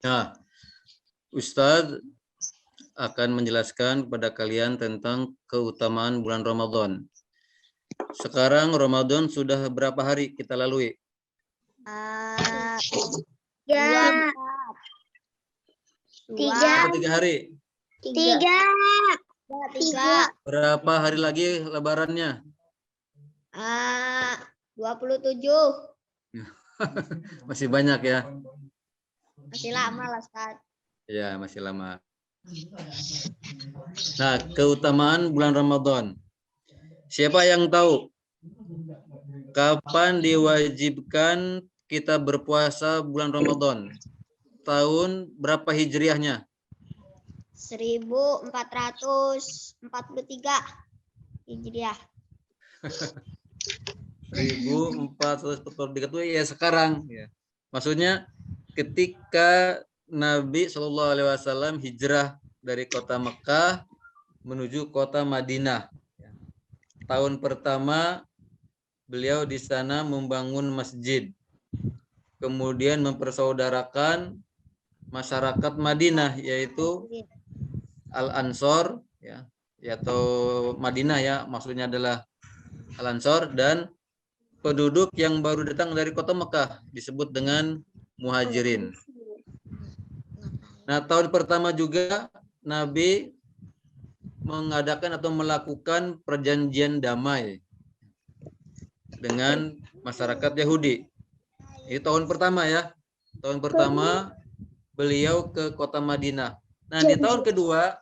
Nah, Ustadz akan menjelaskan kepada kalian tentang keutamaan bulan Ramadan. Sekarang Ramadan sudah berapa hari kita lalui? Ya. 3 hari. 3. Berapa hari lagi lebarannya? 27. Masih banyak ya? Masih lama lah, Ustaz. Ya, masih lama. Nah, keutamaan bulan Ramadan. Siapa yang tahu kapan diwajibkan kita berpuasa bulan Ramadan? Tahun berapa hijriahnya? 1443 Hijriah. 1443 itu ya sekarang. Ya. Maksudnya ketika Nabi Shallallahu Alaihi Wasallam hijrah dari kota Mekah menuju kota Madinah. Tahun pertama beliau di sana membangun masjid, kemudian mempersaudarakan masyarakat Madinah yaitu Al-Ansor ya, atau Madinah ya, maksudnya adalah Al-Ansor, dan penduduk yang baru datang dari kota Mekah disebut dengan Muhajirin. Nah, tahun pertama juga Nabi mengadakan atau melakukan perjanjian damai dengan masyarakat Yahudi. Ini tahun pertama ya. Tahun pertama beliau ke kota Madinah. Nah, di tahun kedua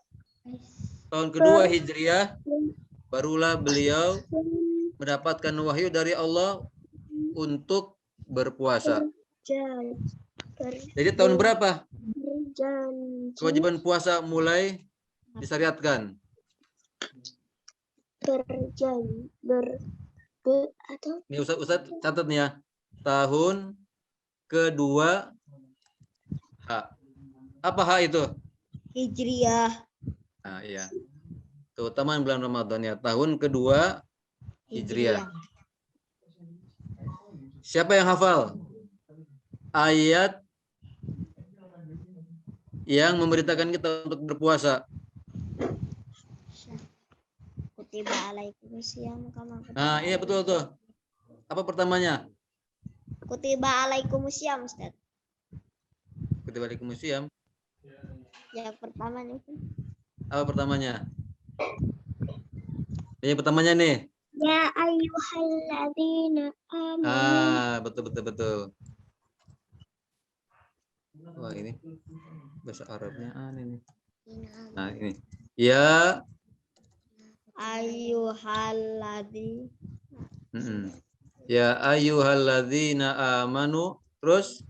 Hijriah, barulah beliau mendapatkan wahyu dari Allah untuk berpuasa. Jadi tahun berapa kewajiban puasa mulai disyariatkan? Ini Ustaz catat nih ya. Tahun kedua H. Apa H itu? Hijriah. Nah, iya. Keutamaan bulan Ramadan ya. Tahun kedua Hijriah. Siapa yang hafal ayat yang memberitakan kita untuk berpuasa? Kutiba alaikumusiyam kama. Nah, iya betul tuh. Apa pertamanya? Kutiba alaikumusiyam, Ustaz. Kutiba alaikumusiyam. Yang pertama nih. Apa pertamanya? Yang pertamanya nih. Ya ayyuhalladzina amanu. Betul. Wah, ini bahasa Arabnya aneh nih. Nah, ini. Ya Ayyuhalladzina. Ya ayyuhalladzina amanu. Terus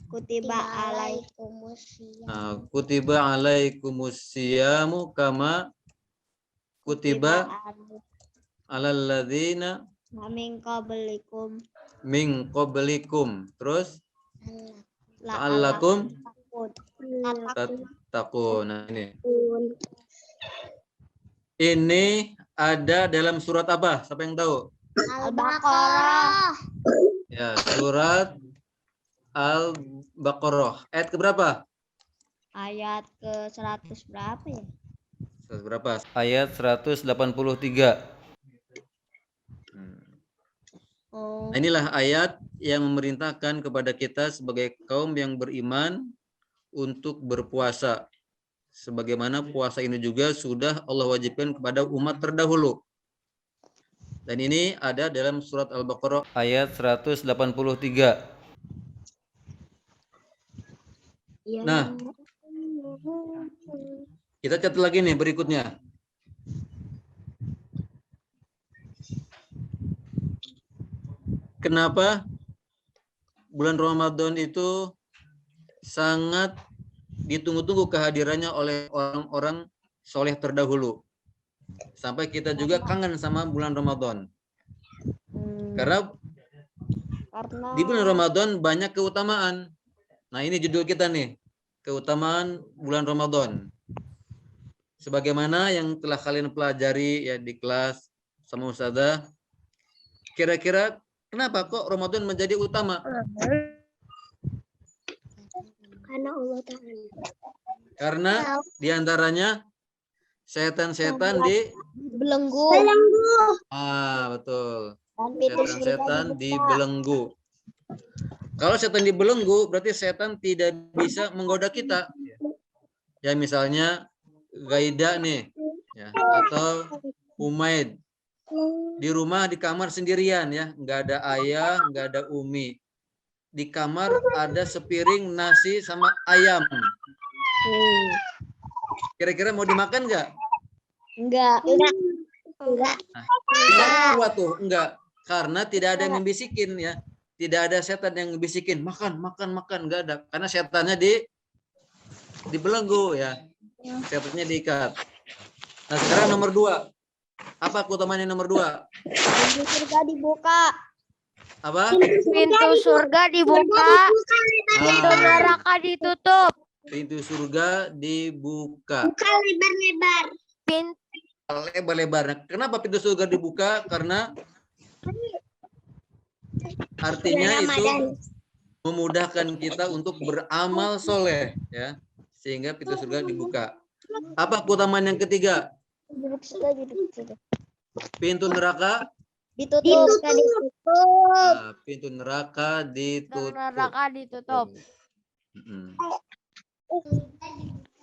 Kutiba alaikumusiyam. Kutiba alaikumusyamu kama kutiba alal ladzina min qablikum. Terus la'allakum tattaqun. Nah, ini ada dalam surat apa? Siapa yang tahu? Al-Baqarah. Ya, surat Al-Baqarah. Ayat ke berapa? Ayat ke 100 berapa ya? 100 berapa? Ayat 183. Nah, inilah ayat yang memerintahkan kepada kita sebagai kaum yang beriman untuk berpuasa. Sebagaimana puasa ini juga sudah Allah wajibkan kepada umat terdahulu. Dan ini ada dalam surat Al-Baqarah ayat 183. Nah, kita catat lagi nih berikutnya. Kenapa bulan Ramadan itu sangat ditunggu-tunggu kehadirannya oleh orang-orang soleh terdahulu. Sampai kita juga kangen sama bulan Ramadan. Karena di bulan Ramadan banyak keutamaan. Nah, ini judul kita nih. Keutamaan bulan Ramadan. Sebagaimana yang telah kalian pelajari ya di kelas sama Ustazah. Kira-kira kenapa kok Ramadan menjadi utama? Karena Allah Ta'ala. Karena diantaranya setan-setan di Belenggu. betul. Dan pintu surga Setan-setan dibuka. dibelenggu. Kalau setan dibelenggu berarti setan tidak bisa menggoda kita. Ya misalnya Gaida nih, ya, atau Umaid di rumah di kamar sendirian ya, nggak ada ayah, nggak ada umi. Di kamar ada sepiring nasi sama ayam. Kira-kira mau dimakan nggak? Enggak. Enggak. Nah, kuat tuh, enggak. Karena tidak ada yang membisikin ya. Tidak ada setan yang membisikin makan, makan, makan, enggak ada. Karena setannya dibelenggu ya. Setannya diikat. Nah, sekarang nomor 2. Apa keutamaan yang nomor 2? Pintu surga dibuka. Apa? Pintu surga dibuka, pintu neraka ditutup. Pintu surga dibuka. Buka lebar-lebar. Pintu Lebar-lebar. Nah, kenapa pintu surga dibuka? Karena artinya itu memudahkan kita untuk beramal soleh ya, sehingga pintu surga dibuka. Apa keutamaan yang ketiga? Pintu neraka Ditutup. Nah, pintu neraka ditutup. neraka ditutup.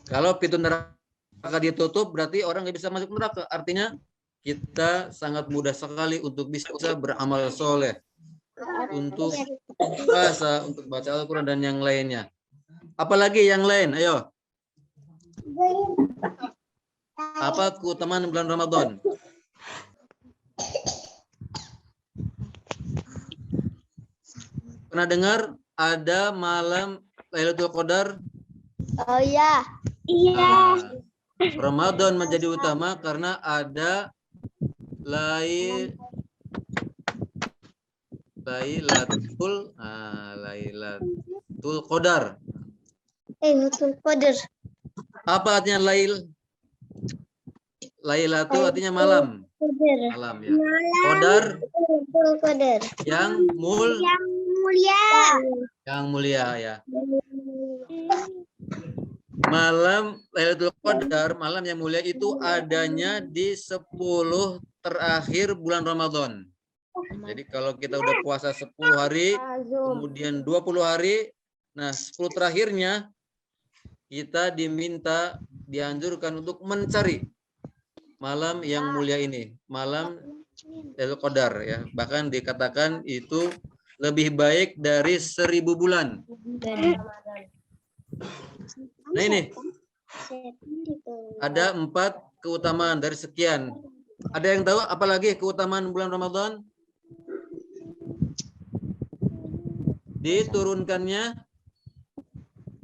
Kalau pintu neraka ditutup berarti orang nggak bisa masuk neraka. Artinya kita sangat mudah sekali untuk bisa beramal soleh, untuk puasa, untuk baca Al-Quran dan yang lainnya. Apalagi yang lain? Ayo. Apa keutamaan bulan Ramadan? Pernah dengar ada malam Lailatul Qadar? Oh iya. Nah, Ramadan menjadi utama karena ada Lailatul Qadar. Lailatul Qadar. Apa artinya Lailatul artinya malam. Malam ya. Qadar yang mulia. Yang mulia ya. Malam Lailatul Qadar, malam yang mulia itu adanya di 10 terakhir bulan Ramadan. Jadi kalau kita udah puasa 10 hari, kemudian 20 hari, nah 10 terakhirnya kita dianjurkan untuk mencari malam yang mulia ini, malam Lailatul Qadar ya. Bahkan dikatakan itu lebih baik dari 1000 bulan. Nah ini ada 4 keutamaan dari sekian. Ada yang tahu apalagi keutamaan bulan Ramadan? Diturunkannya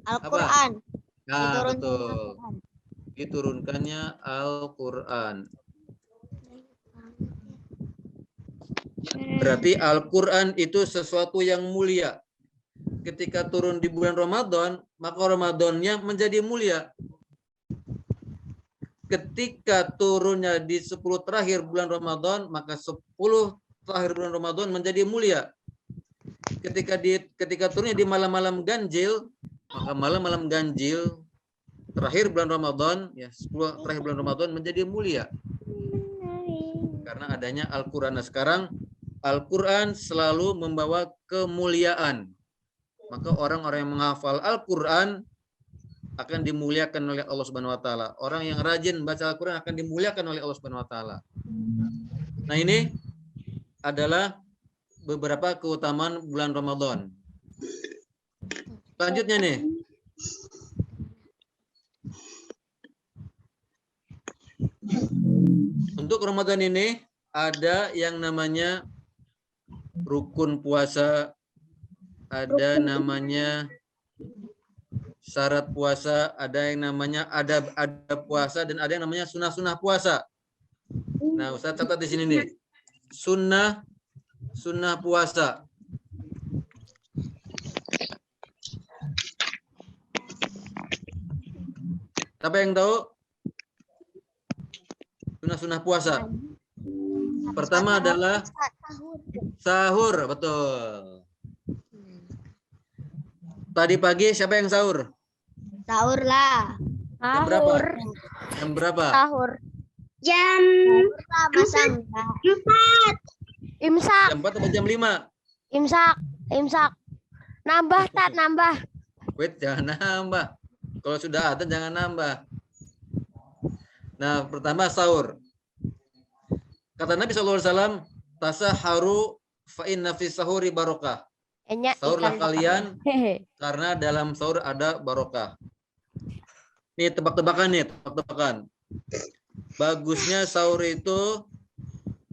Al-Quran. Nah, betul. Diturunkannya Al-Quran. Berarti Al-Quran itu sesuatu yang mulia. Ketika turun di bulan Ramadan, maka Ramadannya menjadi mulia. Ketika turunnya di 10 terakhir bulan Ramadan, maka 10 terakhir bulan Ramadan menjadi mulia. Ketika turunnya di malam-malam ganjil, maka malam-malam ganjil terakhir bulan Ramadan, ya 10 terakhir bulan Ramadan menjadi mulia. Karena adanya Al-Quran. Nah sekarang Al-Quran selalu membawa kemuliaan. Maka orang-orang yang menghafal Al-Quran akan dimuliakan oleh Allah Subhanahu wa taala. Orang yang rajin membaca Al-Quran akan dimuliakan oleh Allah Subhanahu wa taala. Nah, ini adalah beberapa keutamaan bulan Ramadan. Selanjutnya nih. Untuk Ramadan ini ada yang namanya rukun puasa, ada namanya syarat puasa, ada yang namanya adab puasa, dan ada yang namanya sunnah puasa. Nah, Ustaz catat di sini nih. Sunnah puasa. Siapa yang tahu? Sunnah puasa. Pertama adalah sahur, betul. Tadi pagi siapa yang sahur? Sahur lah. Jam berapa? Sahur. Jam berapa? Sahur. Jam masa enggak? Imsak. Jam 4 atau jam 5? Imsak. Nambah tat, nambah. Wait, jangan nambah. Kalau sudah ada jangan nambah. Nah, pertama sahur. Kata Nabi SAW, tasaharu fa inna fi sahuri barokah. Sahurlah kalian karena dalam sahur ada barokah. Nih tebak-tebakan. Bagusnya sahur itu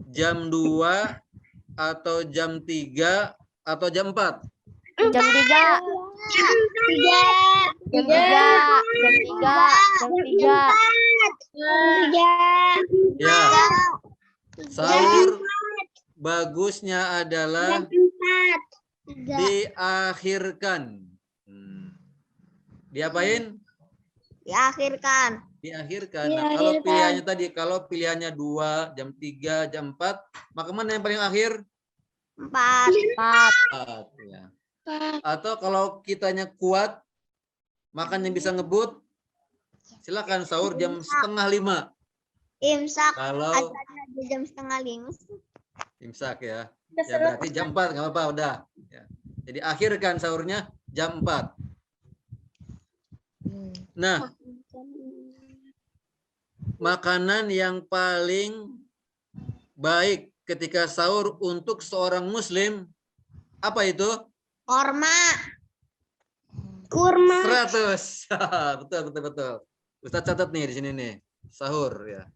jam 2 atau jam 3 atau jam 4? Jam 3. Jam 3. Ya. Sahur bagusnya adalah diakhirkan. Diapain? Diakhirkan. Diakhirkan. Nah, kalau pilihannya tadi, kalau pilihannya 2, jam 3, jam 4, maka mana yang paling akhir? 4. 4, ya. Atau kalau kitanya kuat, makannya bisa ngebut, silakan sahur jam 4:30. Imsak. Kalau Acaranya di jam 4:30. imsak ya. Ya berarti jam 4 nggak apa-apa udah. Ya. Jadi akhirkan sahurnya jam 4. Nah, makanan yang paling baik ketika sahur untuk seorang muslim apa itu? Kurma. 100. Betul. Ustaz catat nih di sini nih. Sahur ya.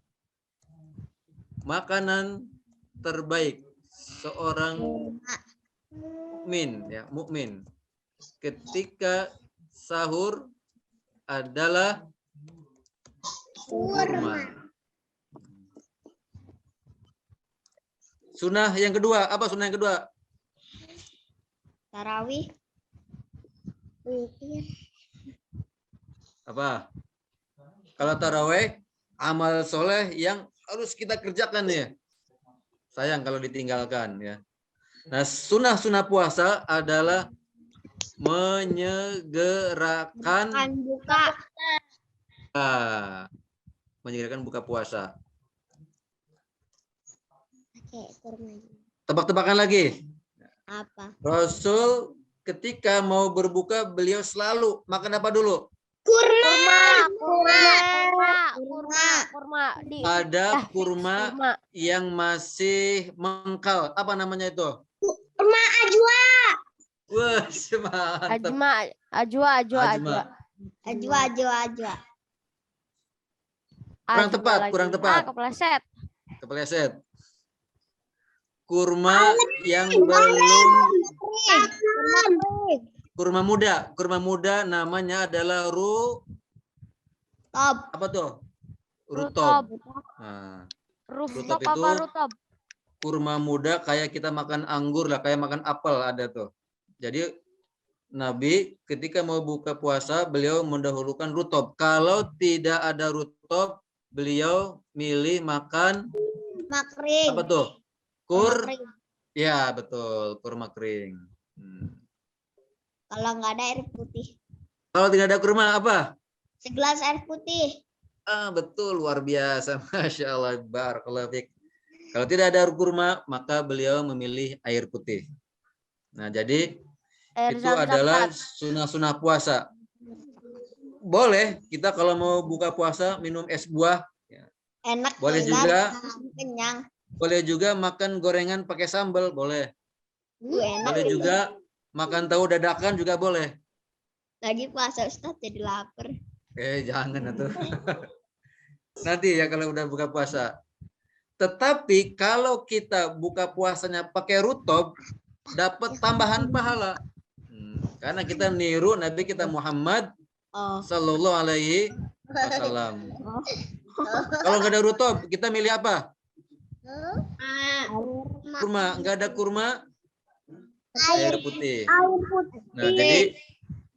Makanan terbaik seorang mukmin ketika sahur adalah kurma. Sunnah yang kedua, apa sunnah yang kedua? Tarawih. Apa? Kalau tarawih, amal soleh yang harus kita kerjakan ya. Sayang kalau ditinggalkan ya. Nah, sunnah puasa adalah menyegerakan buka puasa. Tebak-tebakan lagi. Apa? Rasul ketika mau berbuka beliau selalu makan apa dulu? Kurma. Ada kurma yang masih mengkal. Apa namanya itu? Kurma ajwa. Wah, mantap. Ajwa. Kurang tepat. Kepleset. Kurma yang belum kurma muda namanya adalah apa tuh? Rutob. Nah, Rutob itu apa rutob? kurma muda kayak kita makan anggur lah, kayak makan apel ada tuh. Jadi Nabi ketika mau buka puasa beliau mendahulukan rutob. Kalau tidak ada rutob beliau milih makan makring. apa tuh? Ya betul, kurma kering. Kalau nggak ada air putih. Kalau tidak ada kurma apa? Segelas air putih. Betul, luar biasa. Masya Allah, barakallahu fiik. Kalau tidak ada kurma, maka beliau memilih air putih. Nah, jadi itu adalah sunnah puasa. Boleh kita kalau mau buka puasa minum es buah. Enak. Boleh juga. Kenyang. Boleh juga makan gorengan pakai sambal, boleh. Enak. Boleh juga makan tahu dadakan juga boleh. Lagi puasa Ustaz jadi lapar. Jangan atuh. Nanti ya kalau udah buka puasa. Tetapi kalau kita buka puasanya pakai rutob, dapat tambahan pahala. Karena kita niru Nabi kita Muhammad Sallallahu Alaihi Wasallam. Kalau nggak ada rutob, kita milih apa? Kurma. Nggak ada kurma, air putih. Nah, jadi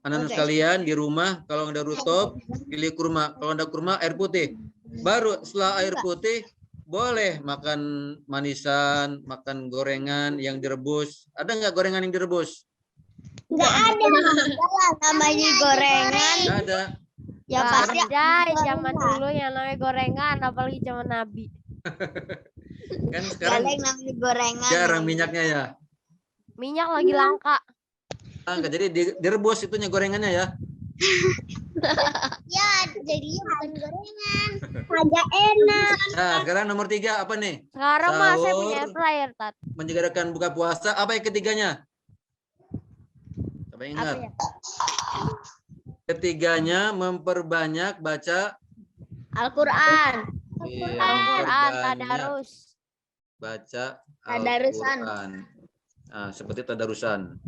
anak-anak sekalian di rumah kalau nggak ada rutob, pilih kurma. Kalau ada kurma, air putih. Baru setelah air putih, boleh makan manisan, makan gorengan yang direbus. Ada nggak gorengan yang direbus? Nggak ada. Namanya gorengan. Nggak ada. Ya Nggak pasti ada zaman gorengan. dulu yang namanya gorengan, apalagi zaman Nabi. Kan Gak sekarang ada yang namanya gorengan. jarang minyaknya ya. Minyak lagi langka. Jadi direbus itunya gorengannya ya. Ya, jadinya bukan gorengan. Agak enak. Nah, sekarang nomor 3 apa nih? Sekarang mah saya punya Sahur. air fryer, Tat. Menyegerakan buka puasa. Apa yang ketiganya? Coba Apa ingat. ya? Ketiganya memperbanyak baca Al-Quran. iya, Al-Quran, memperbanyak tadarus. baca Tadarusan. Al-Quran. Nah, seperti tadarusan.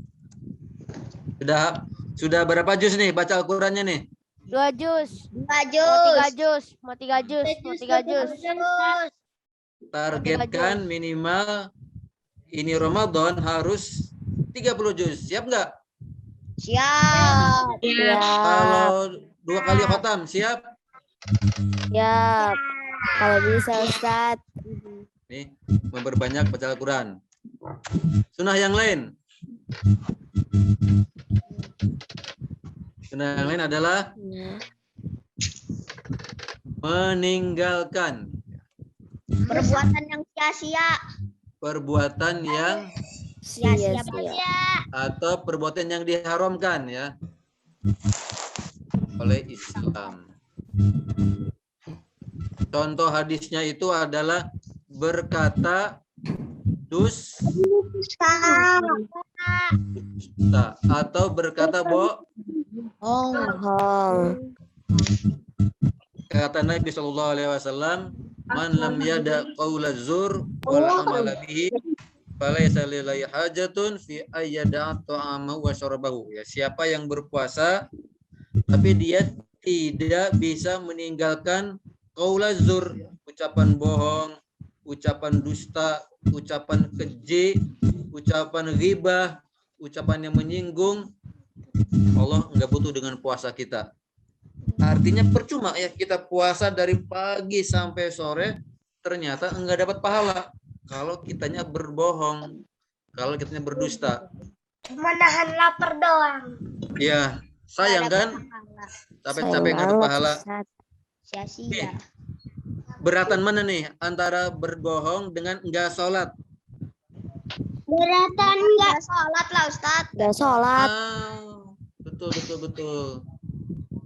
Sudah berapa juz nih baca Al-Qurannya nih? 2 jus. Mau 3 jus. Targetkan minimal ini Ramadan harus 30 juz. Siap nggak? Siap. Kalau 2 kali khatam, siap? Siap. Kalau bisa, Ustaz. Nih, memperbanyak baca Al-Quran. Sunnah yang lain. Sunnah yang lain adalah meninggalkan Perbuatan yang sia-sia. perbuatan yang Sia-sia. atau perbuatan yang diharamkan ya oleh Islam. Contoh hadisnya itu adalah berkata dusta atau berkata Bohong. kata Nabi Shallallahu Alaihi Wasallam, man lam yada qaula zur wal amala bihi falaysa lillahi hajatun fi ayyada ta'amahu wa syarabahu. Ya, siapa yang berpuasa tapi dia tidak bisa meninggalkan qaula zur, ucapan bohong, ucapan dusta, ucapan keji, ucapan ghibah, ucapan yang menyinggung, Allah enggak butuh dengan puasa kita. Artinya percuma ya kita puasa dari pagi sampai sore ternyata enggak dapat pahala kalau kitanya berbohong, kalau kitanya berdusta. Menahan lapar doang. Ya, sayang kan? Capek-capek enggak dapat pahala. Sia-sia. Beratan mana nih antara berbohong dengan enggak sholat? Beratan enggak sholat lah, Ustaz. Gak sholat. Betul.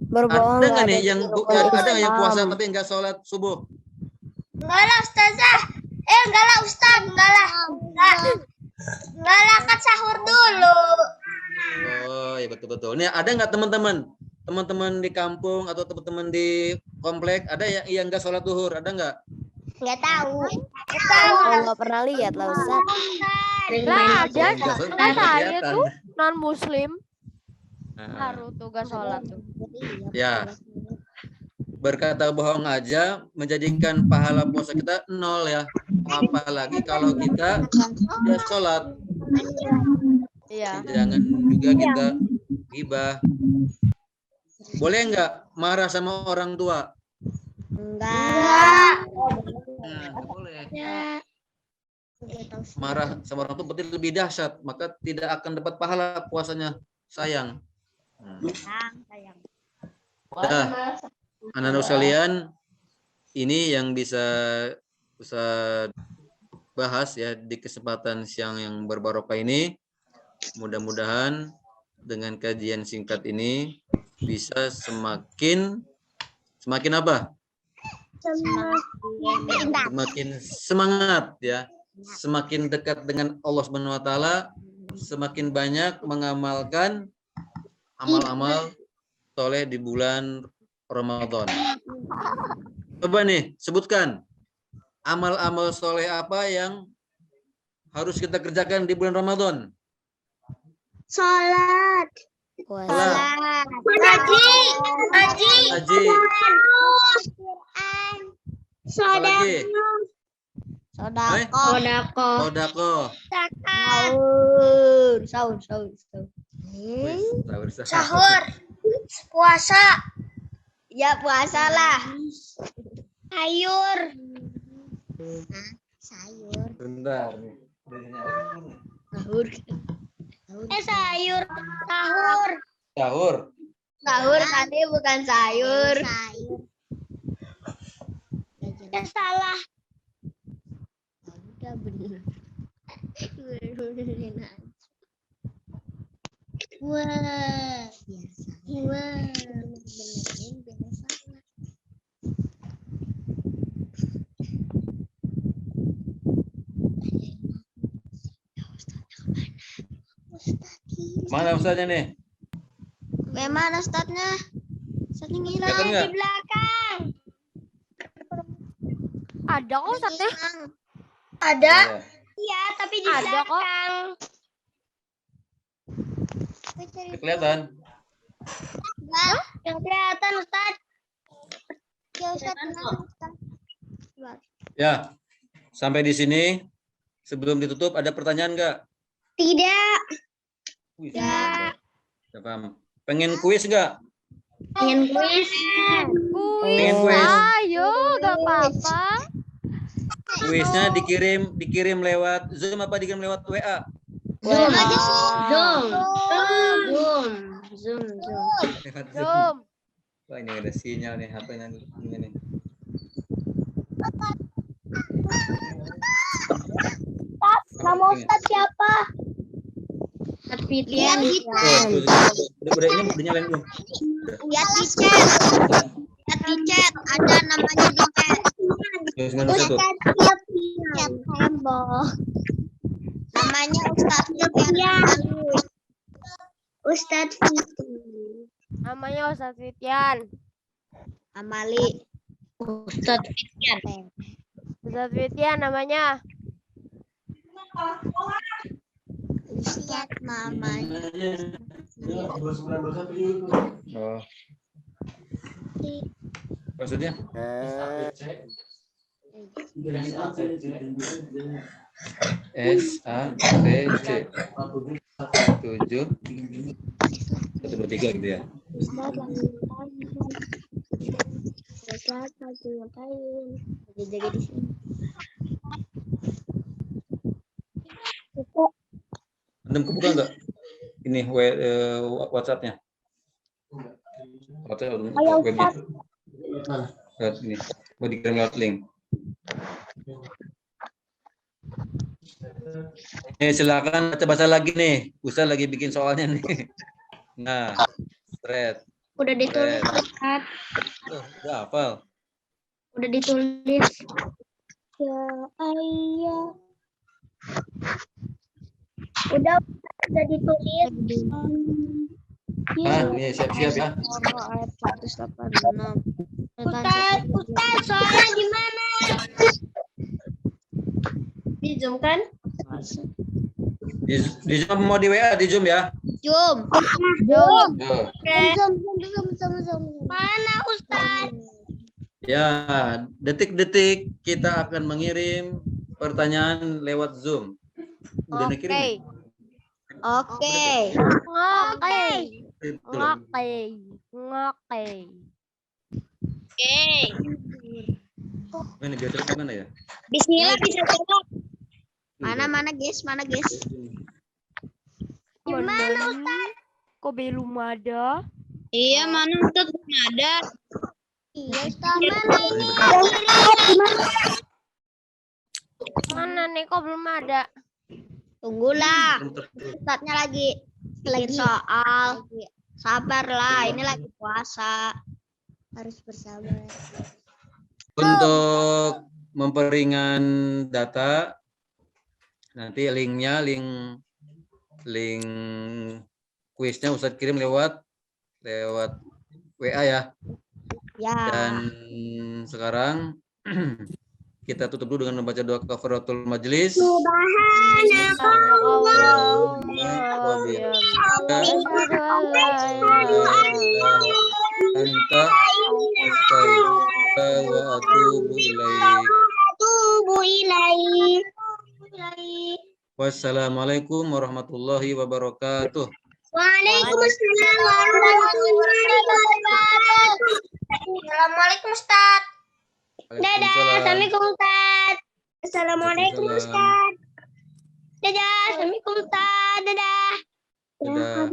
Berbohong. Ada nggak nih yang ada nggak yang puasa Islam. tapi nggak sholat subuh? Enggak lah, Ustazah. Enggak lah, Ustaz. Enggak lah. Enggak lah, kan sahur dulu. Oh ya betul. Nih ada nggak teman-teman di kampung atau teman-teman di komplek ada yang nggak sholat duhur? Ada nggak? Enggak tahu. Nggak pernah lihat lah, Ustaz. Lah ada. Kan saya tuh non muslim. Harus tugas sholat tuh. Ya. Berkata bohong aja menjadikan pahala puasa kita 0 ya. Apalagi kalau kita tidak sholat. Iya. Jangan juga kita ghibah. Boleh nggak marah sama orang tua? Enggak. Nggak boleh. Marah sama orang tua berarti lebih dahsyat, maka tidak akan dapat pahala puasanya. Sayang. Sayang. Nah, anak-anak sekalian, ini yang bisa bahas ya di kesempatan siang yang berbarokah ini. Mudah-mudahan dengan kajian singkat ini bisa semakin apa? Semakin semangat ya, semakin dekat dengan Allah Subhanahu wa taala, semakin banyak mengamalkan amal-amal soleh di bulan Ramadan. Coba nih, sebutkan amal-amal soleh apa yang harus kita kerjakan di bulan Ramadan? Sholat. Puasa. Haji. Apalagi? Sodako. Sahur. Puasa. Ya puasa lah. Sayur. Bentar nih. Sahur. Sayur. Sahur. Sahur. Sahur tadi bukan sayur. Ya salah. Udah bener. Wah, biasa. Wah, benerin biasa. Mana Ustaznya nih? Bagaimana Ustaznya? Ustaznya ngilang Kelihatan nggak? di belakang. Ada kok Ustaznya. Ada. Iya. Iya, tapi di Ada kok. belakang. Kelihatan. Hah? Yang kelihatan Ustaz. Ya Ustaz. Ya. Sampai di sini. Sebelum ditutup ada pertanyaan nggak? Tidak. Wih, Tidak. nggak paham. Pengen kuis nggak? Pengen kuis. Pengen kuis. Ayo, gak apa-apa. Kuisnya dikirim lewat Zoom apa dikirim lewat WA? Zoom aja sih. Zoom. Zoom. Lewat Zoom. Zoom. Wah, ini ada sinyal nih HP ini nih. Nama Ustaz siapa? Ustaz Fitian. Udah ini udah nyalain belum? Lihat di chat. Lihat di chat. Ada namanya di chat. Terus mana satu? Namanya Ustaz Fitian. Ustaz Fitian. Namanya Ustaz Fitian. Amali. Ustaz Fitian. Ustaz Fitian namanya. Ustaz namanya. Oh. Maksudnya? SATC 7 1 2 3 gitu ya. Ustaz lagi ngapain? Lagi jaga di sini. Anda kebuka nggak? Ini WhatsApp-nya. WhatsApp webnya. Lihat ini. Mau dikirim lewat link. Silakan baca-baca lagi nih. Ustaz lagi bikin soalnya nih. Nah, thread. Udah ditulis, Ustaz. Oh, udah hafal. Udah ditulis. Ya ayah. Udah ditulis. Ah, ini siap-siap ya. Ayat 186. Ustaz, soalnya gimana? Di Zoom kan? Di Zoom mau di WA, di Zoom ya. Zoom. Zoom. Zoom. Mana Ustaz? Ya, detik-detik kita akan mengirim pertanyaan lewat Zoom. Udah Oke. dikirim? Oke. Oke. Itu. Oke. Oke. Mana biasa gimana ya? Bismillah bisa coba. Mana guys? Gimana Ustaz? Kok belum ada? Iya, mana Ustaz belum ada? Iya, Ustaz. Mana nih kok belum ada? Tunggulah. Ustaznya lagi soal. Sabarlah, ini lagi puasa. Harus bersabar. Untuk memperingan data, nanti linknya, link kuisnya Ustadz kirim lewat WA ya. Ya. Dan sekarang kita tutup dulu dengan membaca doa kafaratul majelis. Anta wa atubu ilaik. Wassalamualaikum warahmatullahi wabarakatuh. Waalaikumsalam warahmatullahi wabarakatuh. Assalamualaikum Ustaz. Dadah. Assalamualaikum Ustaz. Assalamualaikum Ustaz. Dadah. Assalamualaikum Ustaz. Dadah. Dadah.